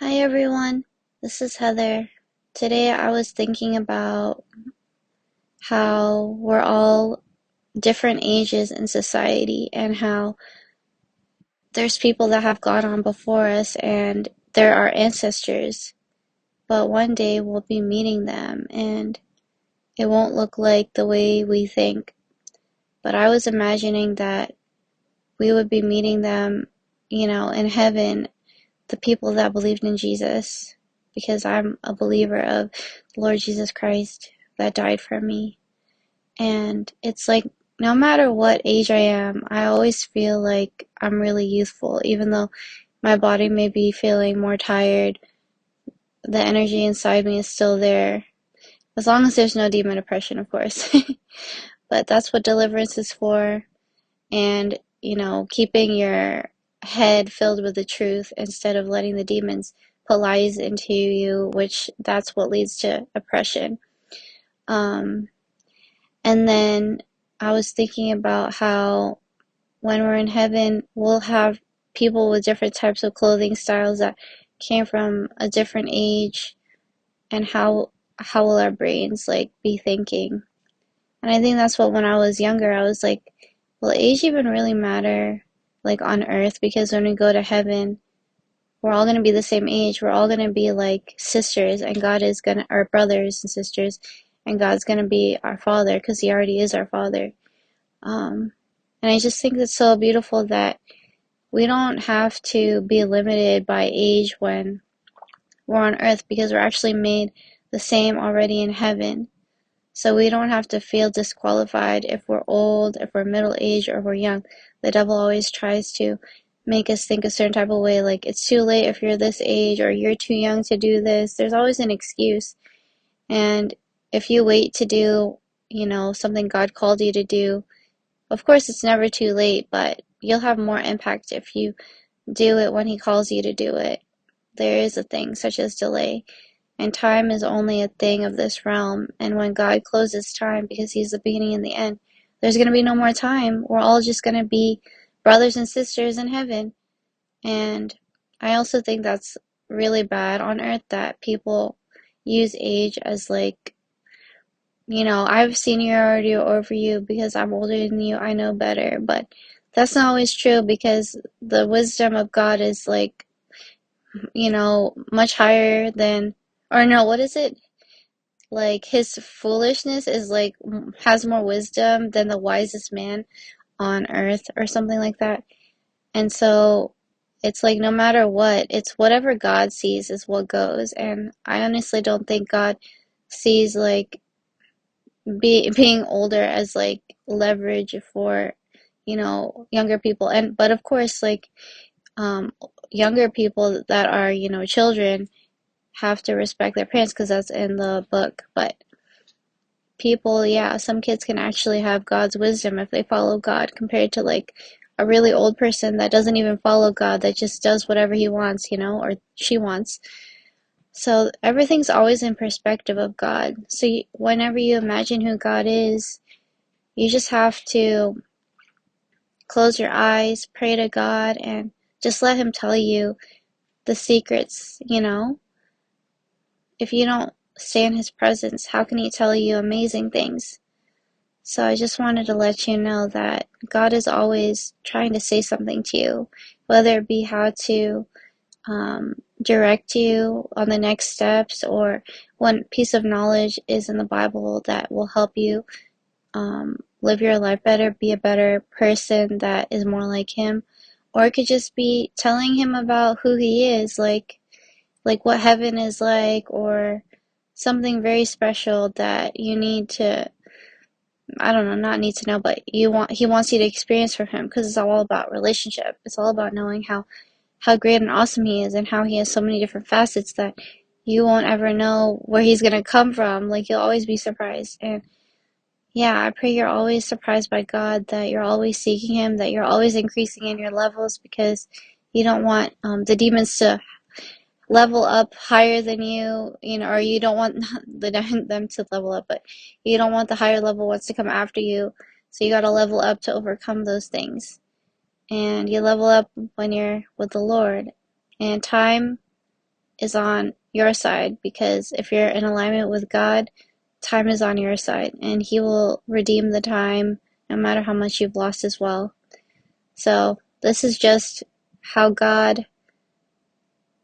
Hi everyone, this is Heather. Today I was thinking about how we're all different ages in society and how there's people that have gone on before us and they're our ancestors, but one day we'll be meeting them and it won't look like the way we think. But I was imagining that we would be meeting them, in heaven, the people that believed in Jesus, because I'm a believer of the Lord Jesus Christ that died for me. And it's like, no matter what age I am, I always feel like I'm really youthful, even though my body may be feeling more tired. The energy inside me is still there, as long as there's no demon oppression, of course. But that's what deliverance is for. And, keeping your head filled with the truth instead of letting the demons put lies into you, which that's what leads to oppression. Um, and then I was thinking about how when we're in heaven, we'll have people with different types of clothing styles that came from a different age, and how will our brains like be thinking? And I think that's what when I was younger, I was like, will age even really matter like on earth? Because when we go to heaven, we're all going to be the same age. We're all going to be like sisters, and God is going to, our brothers and sisters, and God's going to be our father because he already is our father. Um, and I just think it's so beautiful that we don't have to be limited by age when we're on earth because we're actually made the same already in heaven. So we don't have to feel disqualified if we're old, if we're middle aged, or if we're young. The devil always tries to make us think a certain type of way, like it's too late if you're this age, or you're too young to do this. There's always an excuse. And if you wait to do, something God called you to do, of course it's never too late, but you'll have more impact if you do it when he calls you to do it. There is a thing such as delay. And time is only a thing of this realm. And when God closes time, because he's the beginning and the end, there's going to be no more time. We're all just going to be brothers and sisters in heaven. And I also think that's really bad on earth that people use age as like, I have seniority over you because I'm older than you. I know better. But that's not always true because the wisdom of God is like, much higher than, or no, what is it? Like his foolishness is like has more wisdom than the wisest man on earth or something like that. And so it's like no matter what, it's whatever God sees is what goes. And I honestly don't think God sees like being older as like leverage for, younger people. And but of course like um younger people that are, children have to respect their parents because that's in the book. But people, yeah, some kids can actually have God's wisdom if they follow God compared to like a really old person that doesn't even follow God, that just does whatever he wants, or she wants. So everything's always in perspective of God. So whenever you imagine who God is, you just have to close your eyes, pray to God, and just let him tell you the secrets, If you don't stay in his presence, how can he tell you amazing things? So I just wanted to let you know that God is always trying to say something to you, whether it be how to direct you on the next steps, or one piece of knowledge is in the Bible that will help you live your life better, be a better person that is more like him. Or it could just be telling him about who he is, like what heaven is like, or something very special that you need to, I don't know, not need to know, but he wants you to experience from him because it's all about relationship. It's all about knowing how great and awesome he is and how he has so many different facets that you won't ever know where he's going to come from. Like you'll always be surprised. And yeah, I pray you're always surprised by God, that you're always seeking him, that you're always increasing in your levels because you don't want the demons to level up higher than you, or you don't want them to level up, but you don't want the higher level ones to come after you. So you got to level up to overcome those things. And you level up when you're with the Lord. And time is on your side, because if you're in alignment with God, time is on your side, and He will redeem the time no matter how much you've lost as well. So this is just how God,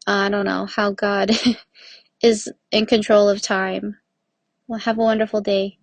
I don't know, how God is in control of time. Well, have a wonderful day.